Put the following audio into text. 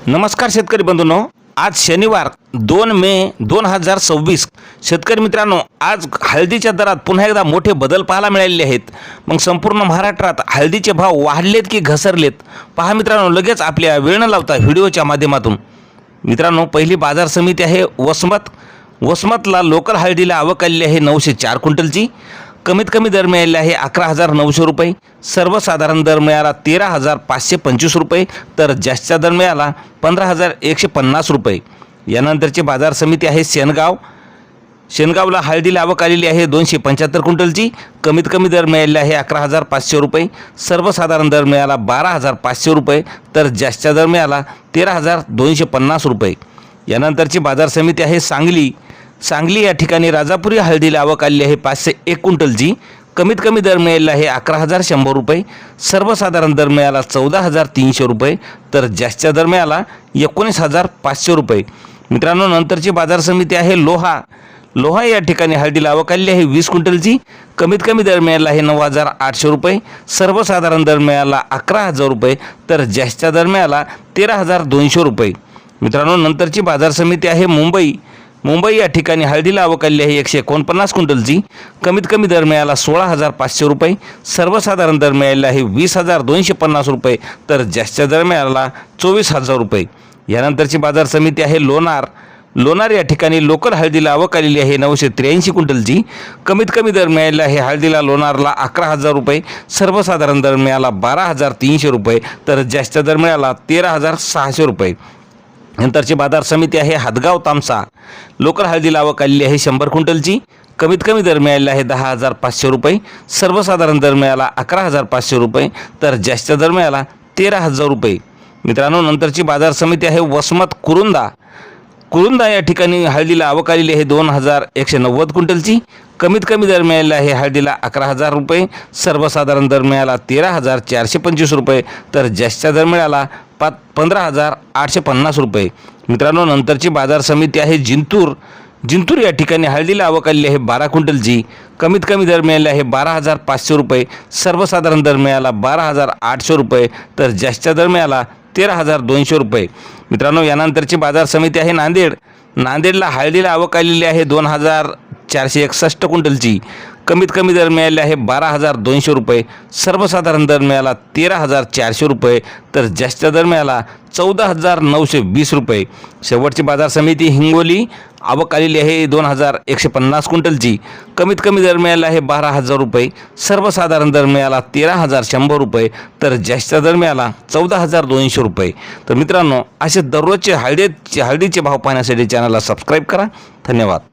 नमस्कार शेतकरी बंधूंनो, आज शनिवार 2 मे 2026। शेतकरी मित्रांनो, आज हळदीच्या दरात पुन्हा एकदा मोठे बदल पाहायला मिळालेले आहेत। मग संपूर्ण महाराष्ट्रात हळदीचे भाव वाढलेत की घसरलेत पहा मित्रांनो, लगेच आपल्या वेळ न लावता व्हिडिओच्या माध्यमातून। मित्रांनो, पहिली बाजार समिती आहे वसमतला लोकल हळदीला आवक आलेली आहे 904 क्विंटलची। कमीत कमी दर मिळालेला आहे 11,900 रुपये। सर्वसाधारण दर मिळाला 13,525 रुपये, तर जास्तीचा दर मिळाला 15,150 रुपये। यानंतरची बाजार समिती आहे शेनगावला हळदीला आवक आलेली आहे 275 क्विंटलची। कमीत कमी दर मिळालेला आहे 11,500 रुपये। सर्वसाधारण दर मिळाला 12,500 रुपये, तर जास्तीचा दर मिळाला 13,250 रुपये। यानंतरची बाजार समिती आहे सांगली या ठिकाणी राजापुरी हळदीला आवक आलेली आहे 501 क्विंटलची। कमीत कमी दर मिळालेला आहे 11,100 रुपये। सर्वसाधारण दर मिळाला 14,300 रुपये, तर जास्तीचा दर मिळाला 19,500 रुपये। मित्रांनो, नंतरची बाजार समिती आहे लोहा या ठिकाणी हळदीला आवक आलेली आहे 20 क्विंटलची। कमीत कमी दर मिळाला आहे 9,800 रुपये। सर्वसाधारण दर मिळाला 11,000 रुपये, तर जास्तीचा दर मिळाला 13,200 रुपये। मित्रांनो, नंतरची बाजार समिती आहे मुंबई या ठिकाणी हळदीला आवक आलेली आहे 149 क्विंटलची। कमीत कमी दर मिळाला 16,500 रुपये। सर्वसाधारण दर मिळालेला आहे 20,250 रुपये, तर जास्तीचा दर मिळाला 24,000 रुपये। यानंतरची बाजार समिती आहे लोणार या ठिकाणी लोकल हळदीला आवक आलेली आहे 983 क्विंटलची। कमीत कमी दर मिळालेला आहे हळदीला लोणारला 11,000 रुपये। सर्वसाधारण दर मिळाला 12,300 रुपये, तर जास्तीचा दर मिळाला 13,600 रुपये। नंतरची बाजार समिती आहे हदगाव तामसा लोकल हळदीला आवक आलेली आहे 100 क्विंटलची। कमीत कमी दर मिळालेला आहे 10,500 रुपये। सर्वसाधारण दर मिळाला 11,500 रुपये, तर जास्तीचा दर मिळाला 13,000 रुपये। मित्रांनो, नंतरची बाजार समिती आहे वसमत कुरुंदा या ठिकाणी हळदीला आवक आलेली आहे 2,190 क्विंटलची। कमीत कमी दर मिळालेला आहे हळदीला 11,000 रुपये। सर्वसाधारण दर मिळाला 13,425 रुपये, तर जास्तीचा दर मिळाला 15,850 रुपये। मित्रांनो, नंतरची बाजार समिती आहे जिंतूर या ठिकाणी हळदीला आवक आलेली आहे 12 क्विंटलची। कमीत कमी दर मिळाले आहे 12,500 रुपये। सर्वसाधारण दर मिळाला 12,800 रुपये, तर जास्तीचा दर मिळाला 13,200 रुपये। मित्रांनो, यानंतरची बाजार समिती आहे नांदेडला हळदीला आवक आलेली आहे 2,461 क्विंटलची। कमीत कमी दर मिळाले आहे 12,200 रुपये। सर्वसाधारण दर मिळाला 13,400 रुपये, तर जास्तीचा दर मिळाला 14,920 रुपये। शेवटची बाजार समिती हिंगोली आवक आलेली आहे 2,150 क्विंटलची। कमीत कमी दर मिळाला आहे 12,000 रुपये। सर्वसाधारण दर मिळाला 13,100 रुपये, तर जास्तीचा दर मिळाला 14,200 रुपये। तर मित्रांनो, असे दररोजचे हळदीचे भाव पाहण्यासाठी चॅनलला सबस्क्राईब करा। धन्यवाद।